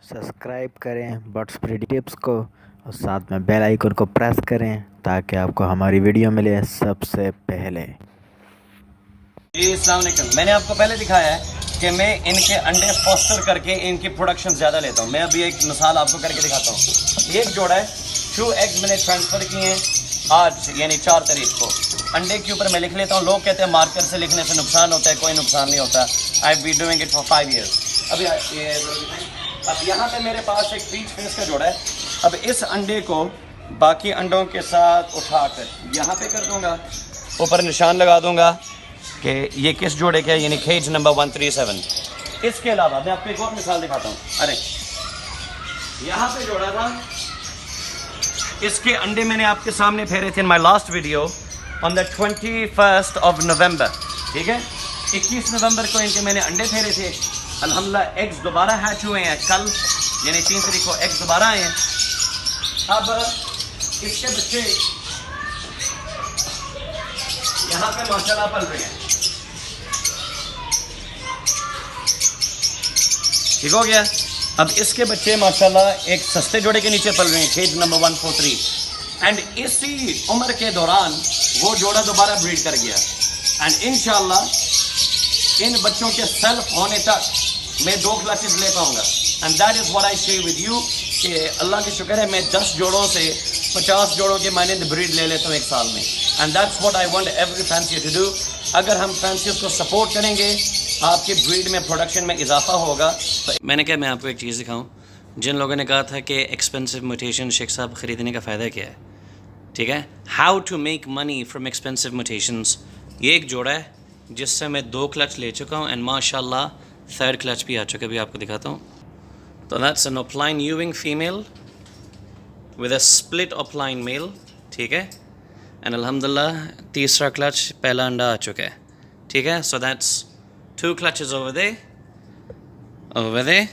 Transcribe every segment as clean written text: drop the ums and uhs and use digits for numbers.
Subscribe करें birds breed tips को और साथ में बेल आइकन को प्रेस करें ताकि आपको हमारी वीडियो मिले सबसे पहले। जी अस्सलाम वालेकुम। मैंने आपको पहले दिखाया है कि मैं इनके अंडे फॉस्टर करके इनकी प्रोडक्शन ज़्यादा लेता हूँ। मैं अभी एक मिसाल आपको करके दिखाता हूँ। एक जोड़ा है, 2 एग्स मैंने ट्रांसफ़र किए हैं आज यानी 4 तारीख को। अंडे के ऊपर मैं लिख लेता हूँ। लोग कहते हैं मार्कर से लिखने से नुकसान होता है, कोई नुकसान नहीं होता। I be doing it for 5 years. अब यहाँ पे मेरे पास एक पीच फेस का जोड़ा है। अब इस अंडे को बाकी अंडों के साथ उठाकर यहाँ पे कर दूँगा, ऊपर निशान लगा दूँगा कि ये किस जोड़े का है, यानी केज नंबर 137। इसके अलावा मैं आपको एक और मिसाल दिखाता हूँ। अरे यहाँ पे जोड़ा था, इसके अंडे मैंने आपके सामने फेरे थे in my last video on the 21st of November। ठीक है, 21 नवंबर को इनके मैंने अंडे फेरे थे। अल्हम्दुलिल्लाह एग्स दोबारा हैच हुए हैं कल, यानी 3 तारीख को एग्स दोबारा आए हैं। अब इसके बच्चे यहाँ पे माशाल्लाह पल रहे हैं। ठीक हो गया। अब इसके बच्चे माशाल्लाह एक सस्ते जोड़े के नीचे पल रहे हैं, केज नंबर 143। एंड इसी उम्र के दौरान वो जोड़ा दोबारा ब्रीड कर गया। एंड इंशाल्लाह इन बच्चों के सेल्फ होने तक मैं 2 क्लचेस ले पाऊंगा। And that is what I share with you कि अल्लाह की शुक्र है मैं 10 जोड़ों से 50 जोड़ों के मैंने ब्रीड ले लेता हूँ एक साल में। And that's what I want every fancy to do. अगर हम फैंसीज को सपोर्ट करेंगे आपकी ब्रीड में प्रोडक्शन में इजाफा होगा। तो मैंने कहा मैं आपको एक चीज़ दिखाऊं। जिन लोगों ने कहा था कि एक्सपेंसिव म्यूटेशन शेख साहब ख़रीदने का फ़ायदा क्या है, ठीक है, how to make money from expensive mutations. ये एक जोड़ा है जिससे मैं 2 क्लच ले चुका हूँ एंड माशाल्लाह 3rd क्लच भी आ चुका है, भी आपको दिखाता हूँ। तो that's an opaline yuwing female with a split opaline male. ठीक है, एंड अल्हम्दुलिल्लाह 3रा क्लच, पहला अंडा आ चुका है। ठीक है, so that's 2 clutches over there।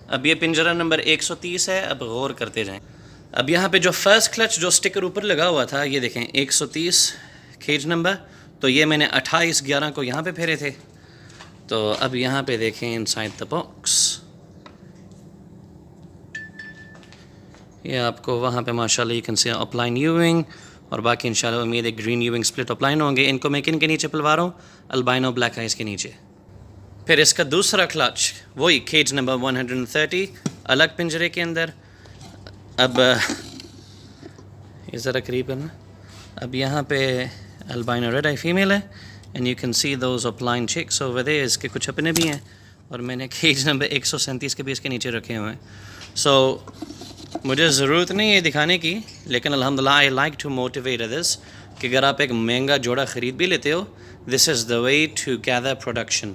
अब ये पिंजरा नंबर 130 है। अब गौर करते जाएं। अब यहाँ पे जो फर्स्ट क्लच जो स्टिकर ऊपर लगा हुआ था, ये देखें 130 केज नंबर, तो ये मैंने 28/11 को यहाँ पे फेरे थे। तो अब यहाँ पे देखें इनसाइड द बॉक्स, ये आपको वहाँ पे माशाल्लाह यू कैन सी अपलाइन यूविंग, और बाकी इंशाल्लाह उम्मीद है ग्रीन यूविंग स्प्लिट अपलाइन होंगे। इनको मैं किन के नीचे पलवा रहा हूँ, अल्बाइनो ब्लैक आइज के नीचे। फिर इसका दूसरा क्लच वही केज नंबर 130 अलग पिंजरे के अंदर। अब ये ज़रा करीब है ना। अब यहाँ पे अल्बाइनो रेड आई फीमेल है and you can see those opaline chicks over there. इसके कुछ अपने भी हैं और मैंने केज नंबर 137 के भी इसके नीचे रखे हुए हैं। सो मुझे ज़रूरत नहीं है दिखाने की, लेकिन अल्हम्दुलिल्लाह I like to motivate others कि अगर आप एक महंगा जोड़ा ख़रीद भी लेते हो, this is the way to gather production.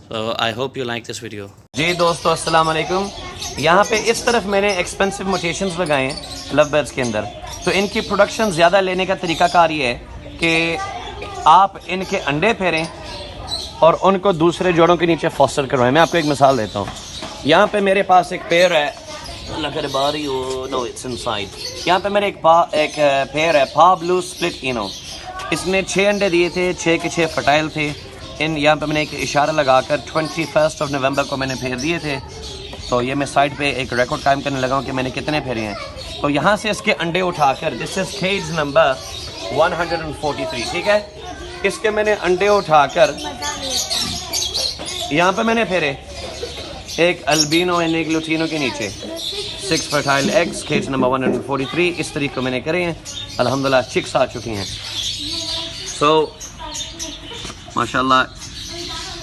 So I hope you like this video। जी दोस्तों अस्सलाम वालेकुम। यहाँ पे इस तरफ मैंने एक्सपेंसिव म्यूटेशंस लगाए हैं लव बर्ड्स के अंदर। तो इनकी प्रोडक्शन ज़्यादा लेने का तरीकाकार ये है कि आप इनके अंडे फेरें और उनको दूसरे जोड़ों के नीचे फॉस्टर करवाएं। मैं आपको एक मिसाल देता हूँ। यहाँ पे मेरे पास एक पेयर है, नो इट्स इनसाइड। यहाँ पे मेरे एक पेयर है पा ब्लू स्प्लिट इनो। इसने 6 अंडे दिए थे, 6 के 6 फर्टाइल थे। इन यहाँ पे मैंने एक इशारा लगाकर 21st of November को मैंने फेर दिए थे। तो ये मैं साइड पे एक रिकॉर्ड कायम करने लगा हूँ कि मैंने कितने फेरे हैं। तो यहाँ से इसके अंडे उठाकर, दिस इज केज नंबर 143। ठीक है, इसके मैंने अंडे उठाकर यहाँ पे मैंने फेरे एक अल्बिनो एंड एक लुटिनो के नीचे 6 फर्टाइल एग्स, केज नंबर 143। इस तरीके को मैंने करे हैं। अल्हम्दुलिल्लाह चिक्स आ चुकी हैं। सो माशाल्लाह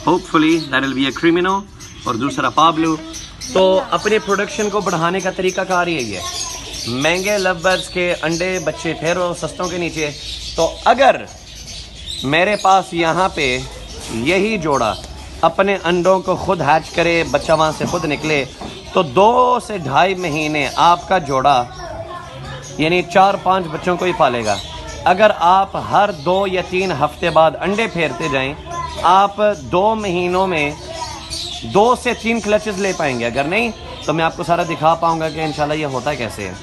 hopefully that will be a क्रीमिनो और दूसरा पाब्लू। तो अपने प्रोडक्शन को बढ़ाने का तरीका कार यही है, महंगे लव बर्ड्स के अंडे बच्चे फेरो सस्तों के नीचे। तो अगर मेरे पास यहाँ पे यही जोड़ा अपने अंडों को खुद हैच करे, बच्चा वहाँ से खुद निकले, तो 2 से 2.5 महीने आपका जोड़ा यानी 4-5 बच्चों को ही पालेगा। अगर आप हर 2 या 3 हफ्ते बाद अंडे फेरते जाएं, आप 2 महीनों में 2 से 3 क्लचेस ले पाएंगे। अगर नहीं तो मैं आपको सारा दिखा पाऊंगा कि इंशाल्लाह ये होता कैसे है।